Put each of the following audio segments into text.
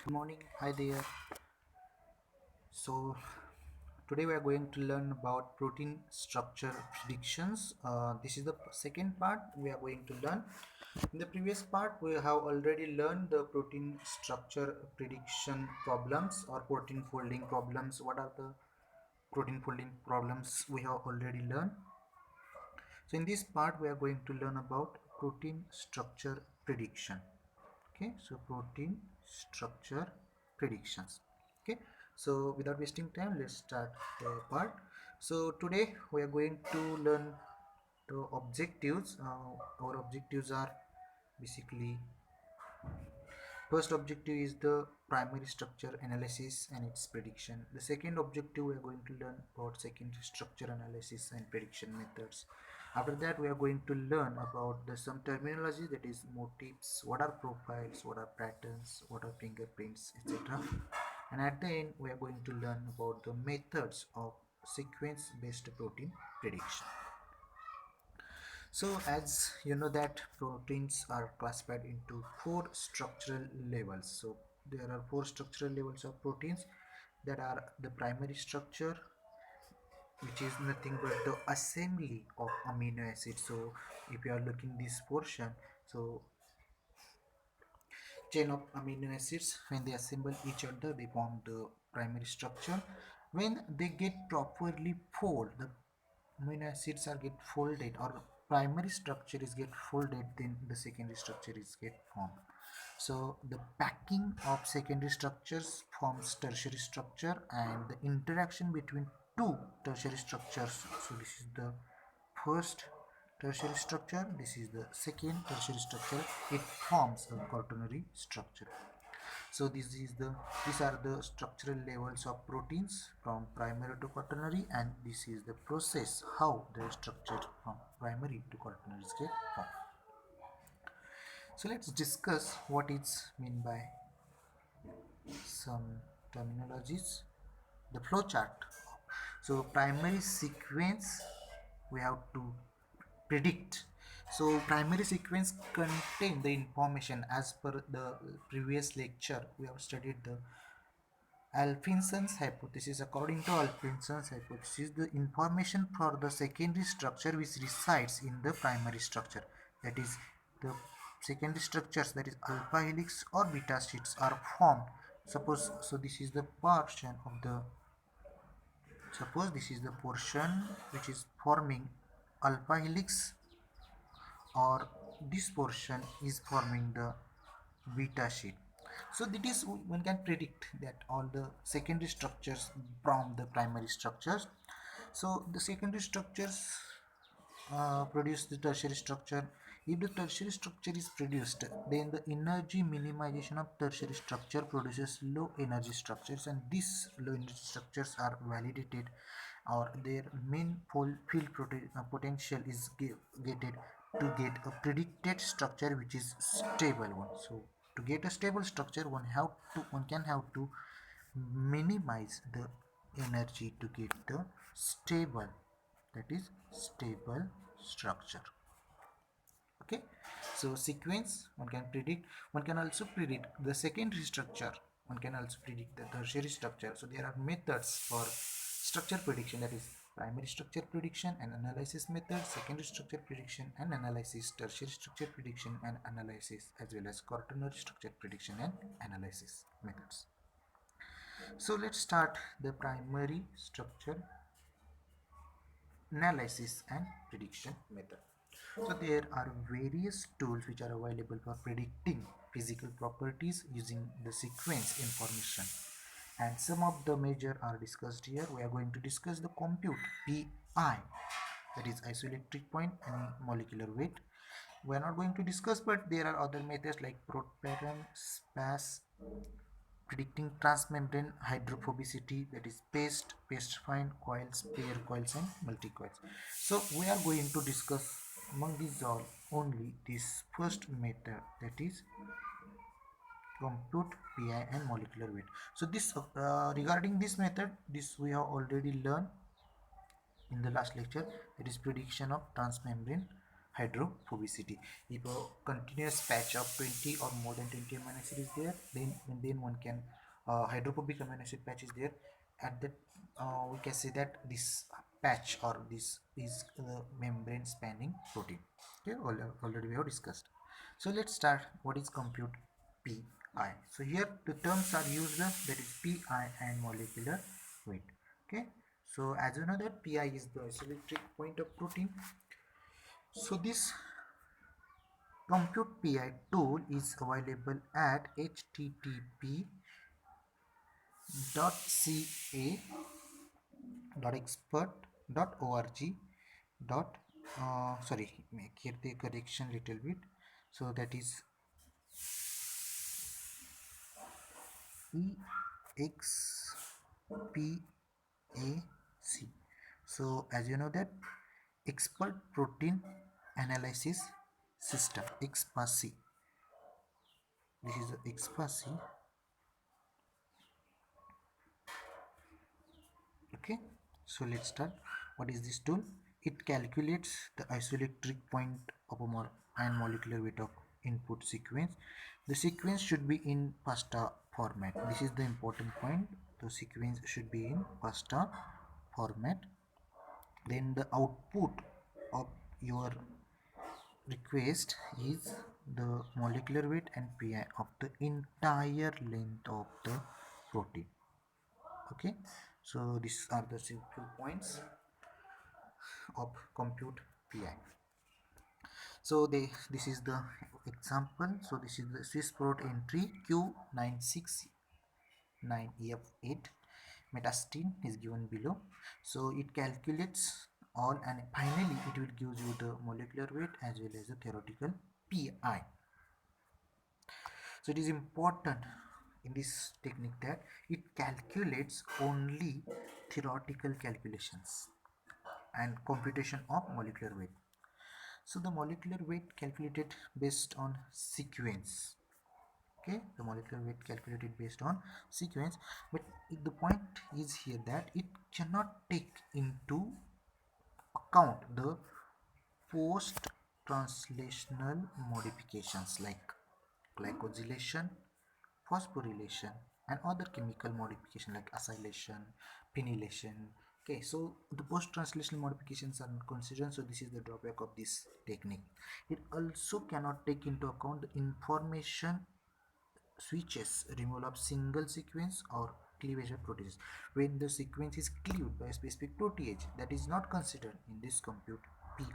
Good morning. Hi there. So today we are going to learn about protein structure predictions. This is the second part we are going to learn. In the previous part we have already learned the protein structure prediction problems or protein folding problems. What are the protein folding problems we have already learned? So in this part we are going to learn about protein structure prediction. Okay, so protein structure predictions. Okay, so without wasting time, let's start the part. So today we are going to learn the objectives. Our objectives are basically, first objective is the primary structure analysis and its prediction. The second objective we are going to learn about secondary structure analysis and prediction methods. After that we are going to learn about the some terminology, that is motifs, what are profiles, what are patterns, what are fingerprints, etc. And at the end we are going to learn about the methods of sequence based protein prediction. So as you know that proteins are classified into four structural levels. So there are four structural levels of proteins, that are the primary structure, which is nothing but the assembly of amino acids. So if you are looking this portion, so chain of amino acids, when they assemble each other they form the primary structure. When they get properly folded, the amino acids are get folded, or primary structure is get folded, then the secondary structure is get formed. So the packing of secondary structures forms tertiary structure, and the interaction between two tertiary structures, so this is the first tertiary structure, this is the second tertiary structure, it forms a quaternary structure. So these are the structural levels of proteins from primary to quaternary, and this is the process how they are structured from primary to quaternary state form. So let's discuss what is mean by some terminologies. The flow chart. So primary sequence we have to predict. So primary sequence contain the information. As per the previous lecture we have studied the Alfinson's hypothesis. According to Alfinson's hypothesis, the information for the secondary structure which resides in the primary structure, that is the secondary structures, that is alpha helix or beta sheets, are formed. This is the portion of the, suppose this is the portion which is forming alpha helix, or this portion is forming the beta sheet. So that is, one can predict that all the secondary structures from the primary structures. So the secondary structures produce the tertiary structure. If the tertiary structure is produced, then the energy minimization of tertiary structure produces low energy structures, and these low energy structures are validated, or their mean field potential is gated to get a predicted structure which is stable one. So to get a stable structure, one can have to minimize the energy to get the stable, that is stable structure. Okay, so sequence one can predict, one can also predict the secondary structure, one can also predict the tertiary structure. So there are methods for structure prediction, that is primary structure prediction and analysis method, secondary structure prediction and analysis, tertiary structure prediction and analysis, as well as quaternary structure prediction and analysis methods. So let's start the primary structure analysis and prediction method. So there are various tools which are available for predicting physical properties using the sequence information, and some of the major are discussed here. We are going to discuss the compute PI, that is isoelectric point and molecular weight. We are not going to discuss, but there are other methods like prot pattern, spas, predicting transmembrane hydrophobicity, that is paste find, coils, pair coils and multi-coils. So we are going to discuss among these all only this first method, that is compute PI and molecular weight. So this regarding this method, this we have already learned in the last lecture, it is prediction of transmembrane hydrophobicity. If a continuous patch of 20 or more than 20 amino acid is there, then one can hydrophobic amino acid patch is there. At that we can say that this patch or this is the membrane spanning protein. Okay, already we have discussed. So let's start. What is compute pi? So here the terms are used, that is pi and molecular weight. Okay, so as you know that pi is the isoelectric point of protein. So this compute pi tool is available at http://ca.expert.org. Sorry, make here the correction little bit. So that is EXPAC. So as you know that expert protein analysis system, XPAC. This is the XPAC. Okay, so let's start. What is this tool? It calculates the isoelectric point of a and molecular weight of input sequence. The sequence should be in pasta format. This is the important point. The sequence should be in pasta format. Then the output of your request is the molecular weight and pi of the entire length of the protein. Okay, so these are the simple points of compute pi. So this is the example. So this is the Swissport entry Q969F8. Metastine is given below. So it calculates all and finally it will give you the molecular weight as well as the theoretical pi. So it is important in this technique that it calculates only theoretical calculations and computation of molecular weight. So the molecular weight calculated based on sequence. Okay, the molecular weight calculated based on sequence, but the point is here that it cannot take into account the post translational modifications like glycosylation, phosphorylation, and other chemical modification like acylation, phenylation. Okay, so the post translational modifications are not considered, so this is the drawback of this technique. It also cannot take into account the information switches, removal of single sequence or cleavage of proteases. When the sequence is cleaved by a specific protease, that is not considered in this compute pi.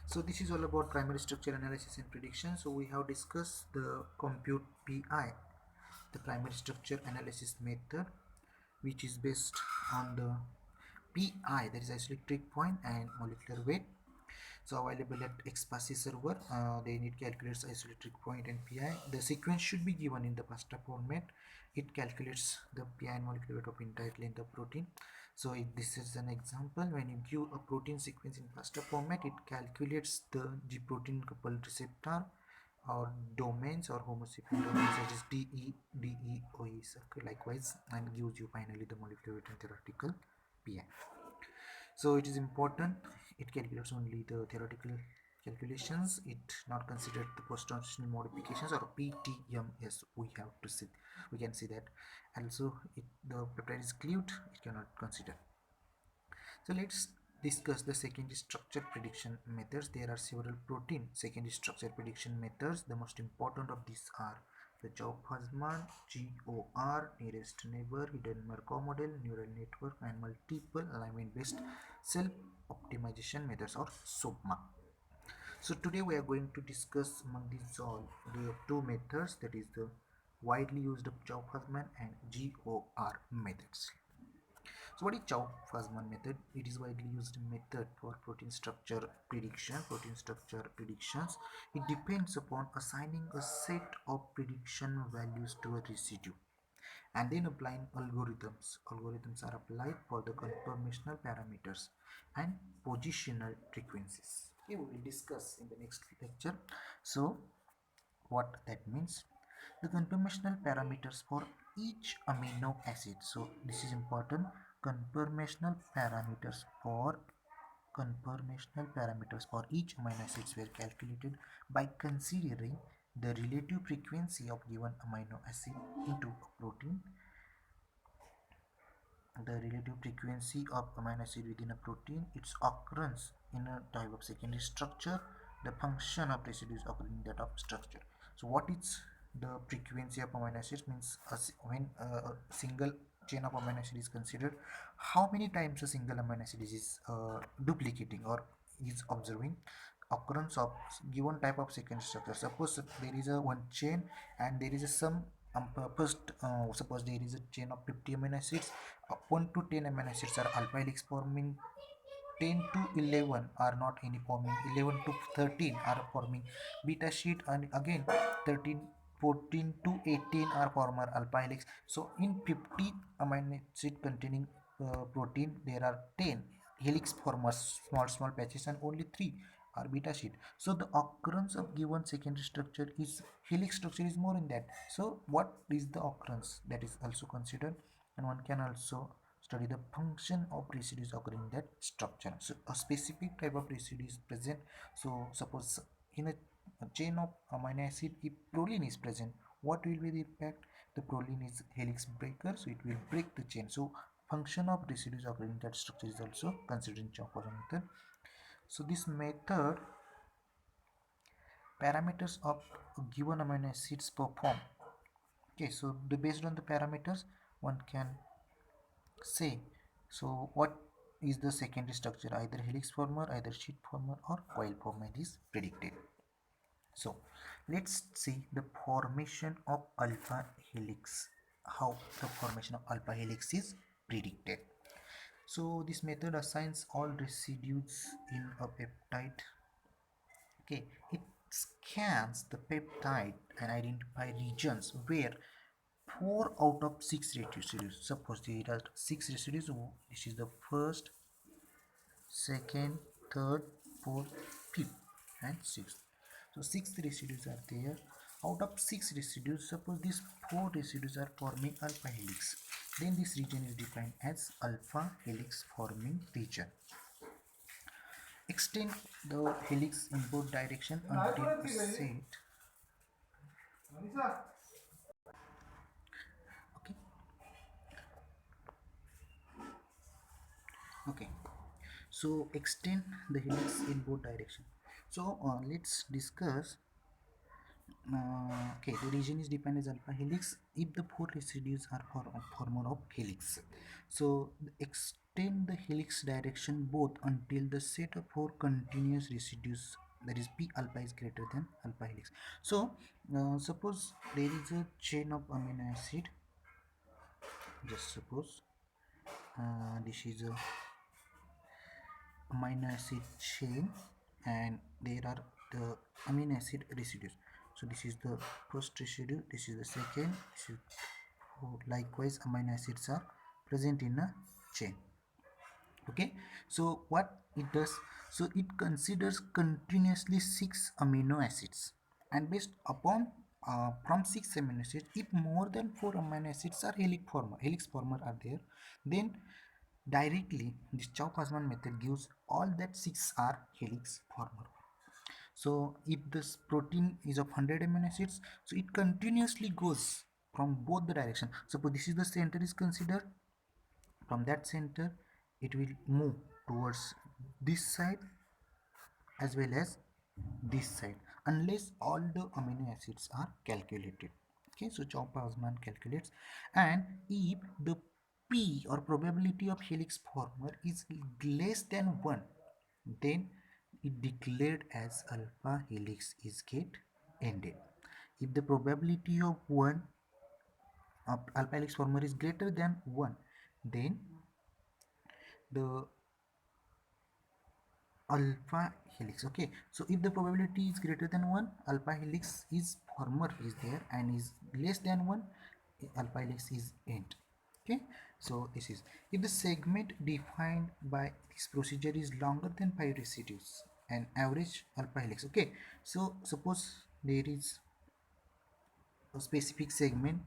So this is all about primary structure analysis and prediction. So we have discussed the compute pi, the primary structure analysis method, which is based on the pi, that is isoelectric point and molecular weight. So available at XPASI server, then it calculates isoelectric point and pi. The sequence should be given in the pasta format. It calculates the pi and molecular weight of entire length of protein. So if this is an example, when you give a protein sequence in pasta format, it calculates the G protein coupled receptor or domains or Homo sapien domains such as DE circle likewise, and gives you finally the molecular weight and theoretical pi. So it is important, it calculates only the theoretical calculations, it not considered the post translational modifications or PTMS. We can see that. Also if the peptide is cleaved, it cannot consider. So let's discuss the secondary structure prediction methods. There are several protein secondary structure prediction methods. The most important of these are the Chau-Fasman, GOR, nearest neighbor, hidden Markov model, neural network, and multiple alignment based self optimization methods or SOAP. So today we are going to discuss among these all the two methods, that is the widely used Chau-Fasman and GOR methods. So what is Chau-Fasman method? It is widely used method for protein structure predictions. It depends upon assigning a set of prediction values to a residue and then applying algorithms. Algorithms are applied for the conformational parameters and positional frequencies. Okay, we will discuss in the next lecture. So what that means, the conformational parameters for each amino acid. So this is important, conformational parameters for conformational parameters for each amino acids were calculated by considering the relative frequency of given amino acid into a protein, the relative frequency of amino acid within a protein, its occurrence in a type of secondary structure, the function of residues occurring in that of structure. So what is the frequency of amino acids means when a single chain of amino acid is considered, how many times a single amino acid is duplicating or is observing occurrence of given type of secondary structure. Suppose there is a one chain and there is a some first suppose there is a chain of 50 amino acids, 1 to 10 amino acids are alpha helix forming, 10 to 11 are not any forming, 11 to 13 are forming beta sheet, and again 13 14 to 18 are former alpha helix. So in 50 amino acid containing protein there are 10 helix formers, small patches, and only 3 are beta sheet. So the occurrence of given secondary structure is helix structure is more in that. So what is the occurrence that is also considered, and one can also study the function of residues occurring in that structure. So a specific type of residue is present. So suppose in a chain of amino acid, if proline is present, what will be the impact? The proline is helix breaker, so it will break the chain. So function of residues occurring in that structure is also considered in Chopper method. So this method, parameters of given amino acids perform. Okay, so based on the parameters, one can say, so what is the secondary structure? Either helix former, either sheet former, or coil former is predicted. So let's see the formation of alpha helix, how the formation of alpha helix is predicted. So this method assigns all residues in a peptide. Okay, it scans the peptide and identify regions where 4 out of 6 residues, suppose there are 6 residues, this is the first, second, third, fourth, fifth, and sixth. So 6 residues are there. Out of 6 residues, suppose these 4 residues are forming alpha helix, then this region is defined as alpha helix forming region. Extend the helix in both direction until a set. Okay. Okay. So extend the helix in both direction. So let's discuss. Okay, the region is defined as alpha helix if the 4 residues are former of helix. So extend the helix direction both until the set of 4 continuous residues, that is p alpha, is greater than alpha helix. So suppose there is a chain of amino acid. Just suppose this is a amino acid chain and there are the amino acid residues. So this is the first residue, this is the second, this is, likewise amino acids are present in a chain. Okay, so what it does, so it considers continuously 6 amino acids, and based upon from 6 amino acids, if more than 4 amino acids are helix former are there, then directly this Chow-Fasman method gives all that 6 are helix former. So if this protein is of 100 amino acids, so it continuously goes from both the direction. Suppose this is the center is considered, from that center it will move towards this side as well as this side, unless all the amino acids are calculated. Okay, so Chopper-Osman calculates, and if the p or probability of helix former is less than 1, then it declared as alpha helix is get ended. If the probability of 1 of alpha helix former is greater than 1, then the alpha helix. Okay, so if the probability is greater than 1, alpha helix is former is there, and is less than 1, alpha helix is end. Okay, so this is if the segment defined by this procedure is longer than 5 residues and average alpha helix. Okay, so suppose there is a specific segment.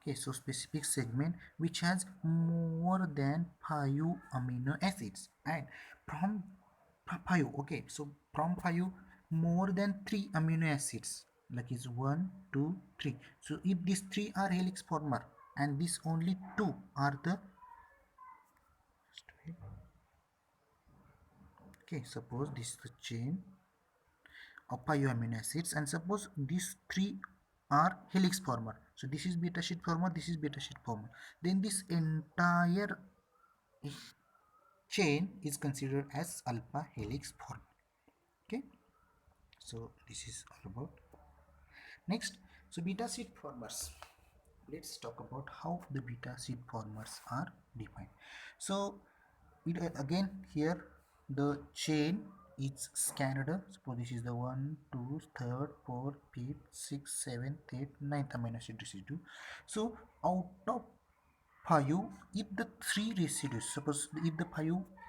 Okay, so specific segment which has more than 5 amino acids, and from 5. Okay, so from 5 more than 3 amino acids, like is 1 2 3. So if these 3 are helix former and these only 2 are the, okay, suppose this is the chain of 5 amino acids, and suppose these 3 are helix former. So this is beta sheet former, this is beta sheet former, then this entire chain is considered as alpha helix former. Okay, so this is all about. Next, so beta sheet formers. Let's talk about how the beta sheet formers are defined. So again here the chain is scanned. Suppose this is the 1 2 3rd 4th 5th 6th 7th 8th 9th amino acid residue. So out of 5, if the 3 residues, suppose if the 5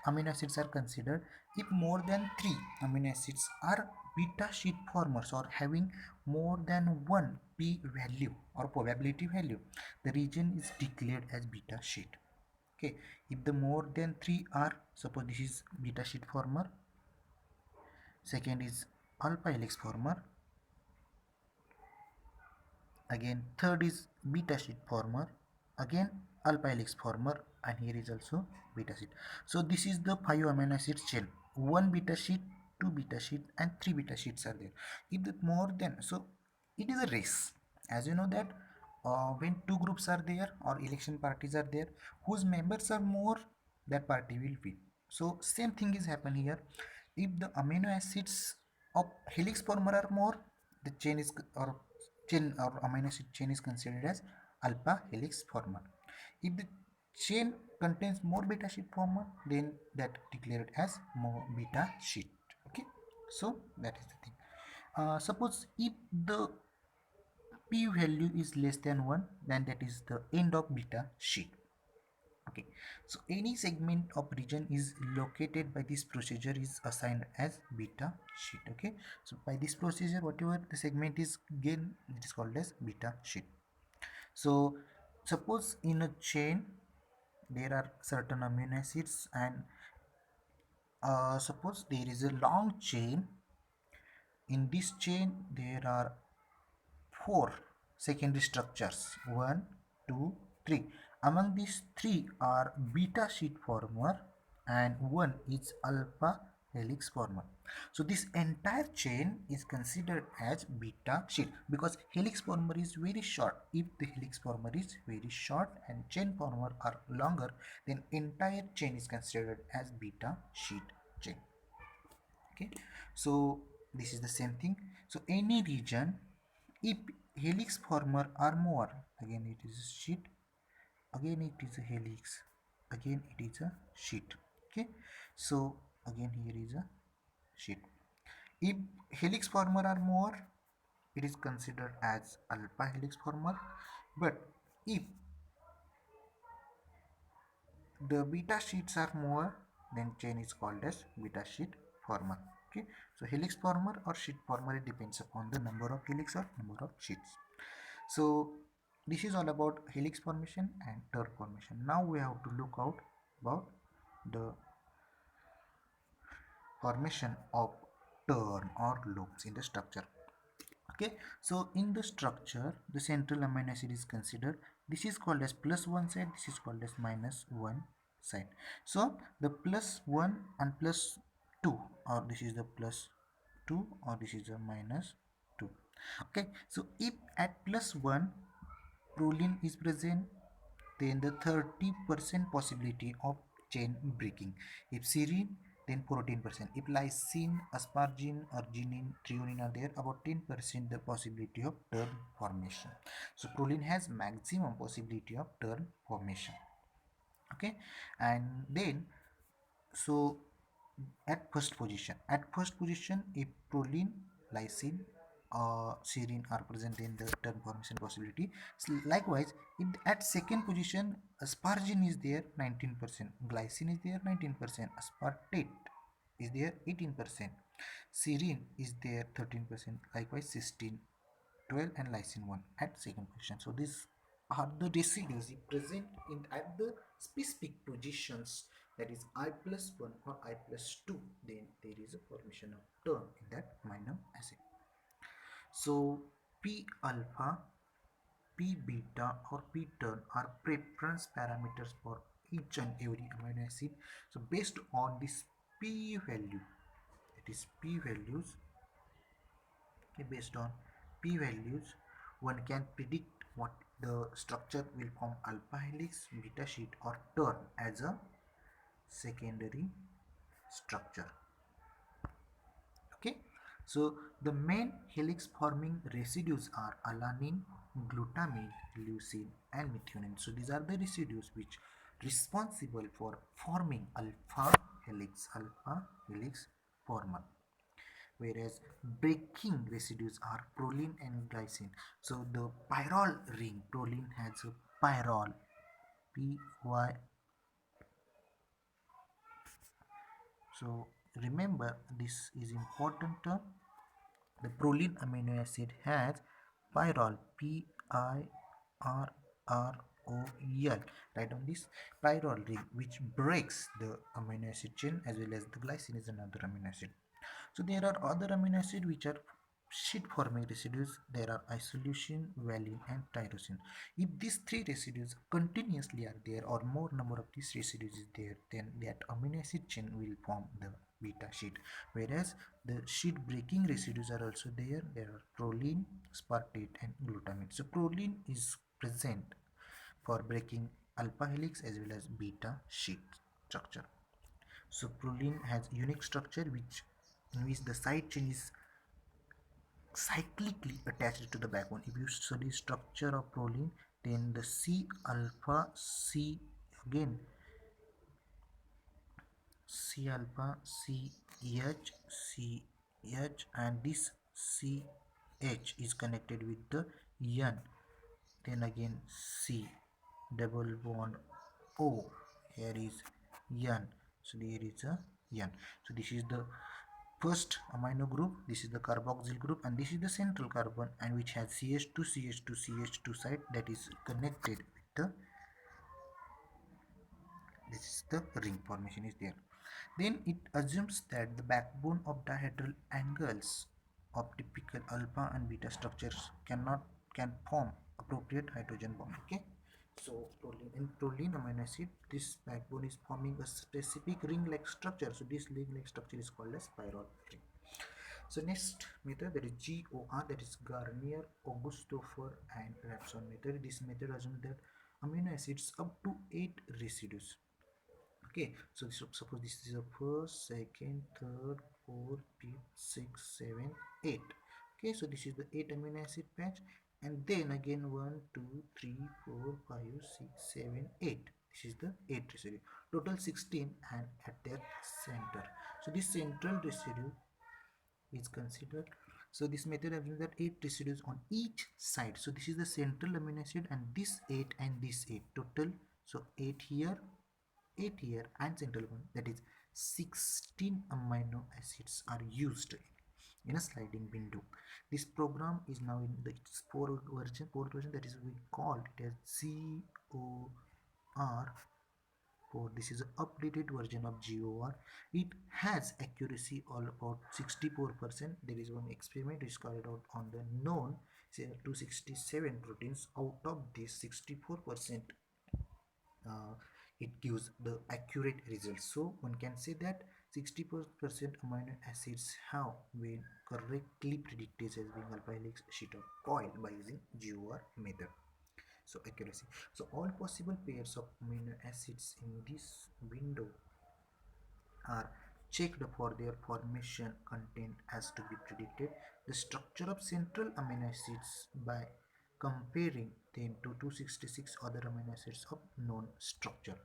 amino acids are considered, if more than 3 amino acids are beta sheet formers or having more than one p value or probability value, the region is declared as beta sheet. Okay, if the more than 3 are, suppose this is beta sheet former, second is alpha helix former, again third is beta sheet former, again alpha helix former, and here is also beta sheet. So this is the 5 amino acid chain, one beta sheet, two beta sheet, and three beta sheets are there. If the more than, so it is a race, as you know that when two groups are there or election parties are there, whose members are more, that party will win. So same thing is happen here. If the amino acids of helix former are more, the chain is, or chain or amino acid chain is considered as alpha helix former. If the chain contains more beta sheet former, then that declared as more beta sheet. Okay, so that is the thing. Suppose if the p value is less than 1, then that is the end of beta sheet. Okay, so any segment of region is located by this procedure is assigned as beta sheet. Okay, so by this procedure whatever the segment is gain, it is called as beta sheet. So suppose in a chain there are certain amino acids, and suppose there is a long chain. In this chain there are 4 secondary structures, 1 2 3. Among these 3 are beta sheet former and 1 is alpha helix former. So this entire chain is considered as beta sheet because helix former is very short. If the helix former is very short and chain former are longer, then entire chain is considered as beta sheet chain. Okay, so this is the same thing. So any region, if helix former are more, again it is a sheet, again it is a helix, again it is a sheet. Okay, so again here is a sheet. If helix former are more, it is considered as alpha helix former. But if the beta sheets are more, then chain is called as beta sheet former. Okay, so helix former or sheet former, it depends upon the number of helix or number of sheets. So this is all about helix formation and turn formation. Now we have to look out about the formation of turn or loops in the structure. Okay, so in the structure the central amino acid is considered. This is called as plus one side, this is called as minus one side. So the plus 1 and plus 2, or this is the plus 2 or this is a minus 2. Okay, so if at plus 1 proline is present, then the 30% possibility of chain breaking. If serine, then 14%. If lysine, asparagine, arginine, threonine are there, about 10% the possibility of turn formation. So proline has maximum possibility of turn formation. Okay, and then so at first position, if proline, lysine, serine are present in the turn formation possibility. So likewise, if at second position asparagine is there 19%, glycine is there 19%, aspartate is there 18%, serine is there 13%, likewise cysteine 12, and lysine 1 at second position. So these are the residues present in at the specific positions that is I plus 1 or I plus 2, then there is a formation of turn in that amino acid. So P alpha, P beta or P turn are preference parameters for each and every amino acid. So based on this P value, that is P values, okay, based on P values, one can predict what the structure will form alpha helix, beta sheet or turn as a secondary structure. Okay, so the main helix forming residues are alanine, glutamine, leucine and methionine. So these are the residues which responsible for forming alpha helix former, whereas breaking residues are proline and glycine. So the pyrrole ring, proline has a pyrrole, P Y. So remember this is important term. The proline amino acid has pyrrole, P-I-R-R-O-L. Write on this pyrrole ring, which breaks the amino acid chain, as well as the glycine is another amino acid. So there are other amino acids which are sheet forming residues. There are isoleucine, valine and tyrosine. If these three residues continuously are there, or more number of these residues is there, then that amino acid chain will form the beta sheet. Whereas the sheet breaking residues are also there. There are proline, aspartate and glutamine. So proline is present for breaking alpha helix as well as beta sheet structure. So proline has unique structure in which the side chain is cyclically attached to the backbone. If you study structure of proline, then the C alpha, C again, C alpha, C H, C H and this C H is connected with the N. Then again C double bond O. Here is N. So there is a N. So this is the first amino group, this is the carboxyl group and this is the central carbon, and which has CH2 CH2 CH2 side that is connected with the, this is the ring formation is there. Then it assumes that the backbone of dihedral angles of typical alpha and beta structures can form appropriate hydrogen bond. Okay, so in proline amino acid, this backbone is forming a specific ring-like structure. So this ring-like structure is called as pyrrole ring. So next method, that is GOR, that is Garnier, Augustofer and Rapson method. This method assumes that amino acids up to 8 residues. Okay, so suppose this is the first, second, third, fourth, fifth, sixth, seventh, eighth. Okay, so this is the 8 amino acid patch, and then again 1, 2, 3, 4, 5, 6, 7, 8. This is the 8 residue. Total 16 and at their center. So this central residue is considered. So this method assumes that 8 residues on each side. So this is the central amino acid and this 8 and this 8 total. So 8 here, 8 here and central one, that is 16 amino acids are used in a sliding window. This program is now in the fourth version, that is we call it as GOR. This is an updated version of GOR. It has accuracy all about 64%. There is one experiment which is carried out on the known, say, 267 proteins. Out of this 64%, it gives the accurate results. So one can say that 60% amino acids have been correctly predicted as being alpha helix sheet of coil by using GOR method. So accuracy. So all possible pairs of amino acids in this window are checked for their formation content as to be predicted. The structure of central amino acids by comparing them to 266 other amino acids of known structure.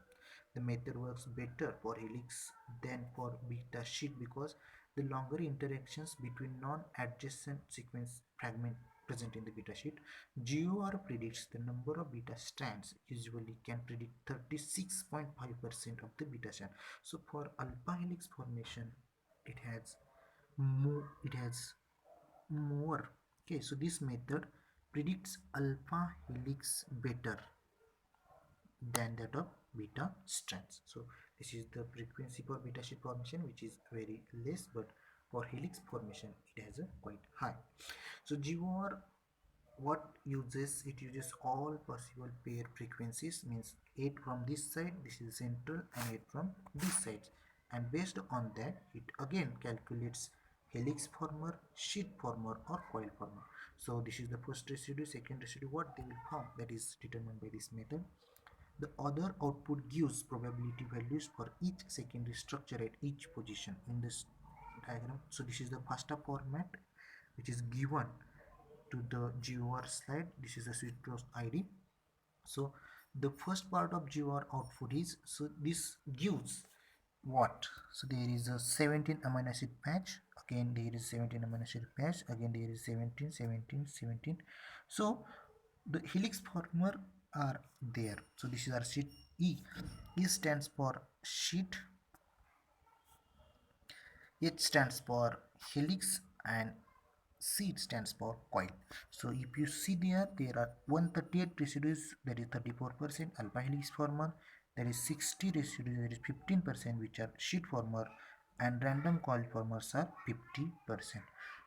The method works better for helix than for beta sheet because the longer interactions between non-adjacent sequence fragment present in the beta sheet. GOR predicts the number of beta strands, usually can predict 36.5% of the beta strand. So for alpha helix formation, it has more. Okay, so this method predicts alpha helix better than that of beta strands. So This is the frequency for beta sheet formation, which is very less, but for helix formation it has a quite high. So GOR, what uses, it uses all possible pair frequencies, means 8 from this side, this is central, and 8 from this side, and based on that it again calculates helix former, sheet former, or coil former. So this is the first residue, second residue, what they will form, that is determined by this method. The other output gives probability values for each secondary structure at each position in this diagram. So this is the FASTA format which is given to the GOR slide. This is a switch close ID. So the first part of GOR output is, so this gives what? So there is a 17 amino acid patch, again there is 17 amino acid patch, again there is 17, 17, 17. So the helix former are there. So this is our sheet. E stands for sheet, H stands for helix, and C stands for coil. So if you see there are 138 residues, that is 34% alpha helix former. There is 60 residues, that is 15%, which are sheet former, and random coil formers are 50%.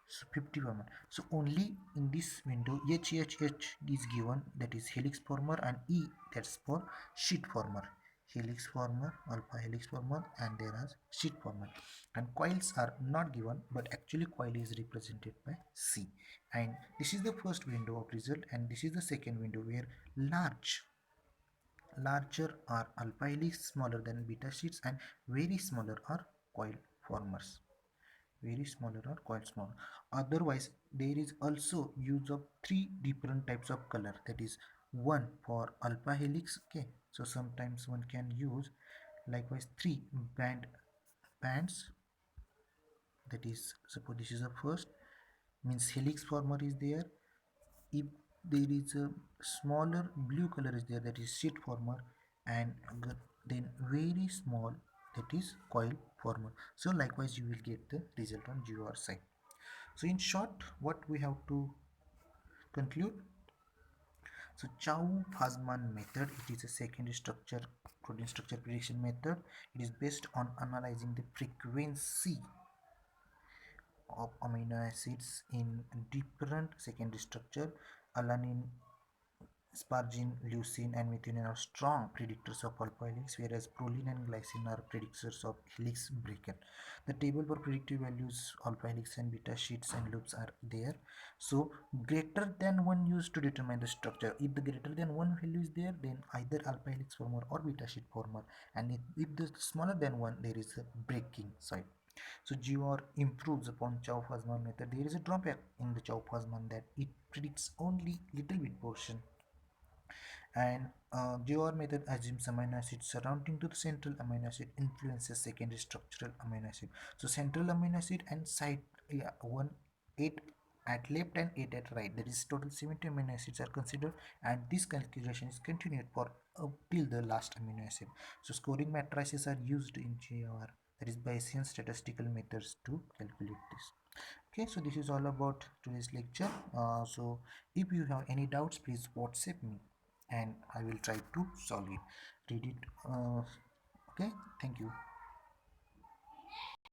So 50%. So only in this window HHH is given, that is helix former, and E, that's for sheet former. Helix former, alpha helix former, and there are sheet former. And coils are not given, but actually coil is represented by C. And this is the first window of result, and this is the second window where larger are alpha helix, smaller than beta sheets, and very smaller are coil formers. Very smaller or quite small. Otherwise there is also use of three different types of color, that is one for alpha helix. Okay, so sometimes one can use likewise three bands, that is, suppose this is the first, means helix former is there. If there is a smaller blue color is there, that is sheet former, and then very small, that is coil former. So likewise you will get the result on GOR side. So in short, what we have to conclude, so Chow-Fasman method, it is a secondary structure protein structure prediction method. It is based on analyzing the frequency of amino acids in different secondary structure. Alanine, asparagine, leucine, and methionine are strong predictors of alpha helix, whereas proline and glycine are predictors of helix breakup. The table for predictive values, alpha helix and beta sheets and loops are there. So greater than 1 used to determine the structure. If the greater than 1 value is there, then either alpha helix former or beta sheet former, and if the smaller than 1, there is a breaking side. So GOR improves upon Chow-Fasman method. There is a drawback in the Chow-Fasman, that it predicts only little bit portion, and GOR method assumes amino acid surrounding to the central amino acid influences secondary structural amino acid. So central amino acid and side, yeah, 8 at left and 8 at right, that is total 70 amino acids are considered, and this calculation is continued for till the last amino acid. So scoring matrices are used in GOR, that is Bayesian statistical methods to calculate this. Okay, so this is all about today's lecture. So if you have any doubts, please WhatsApp me and I will try to solve it. Read it. Okay, thank you.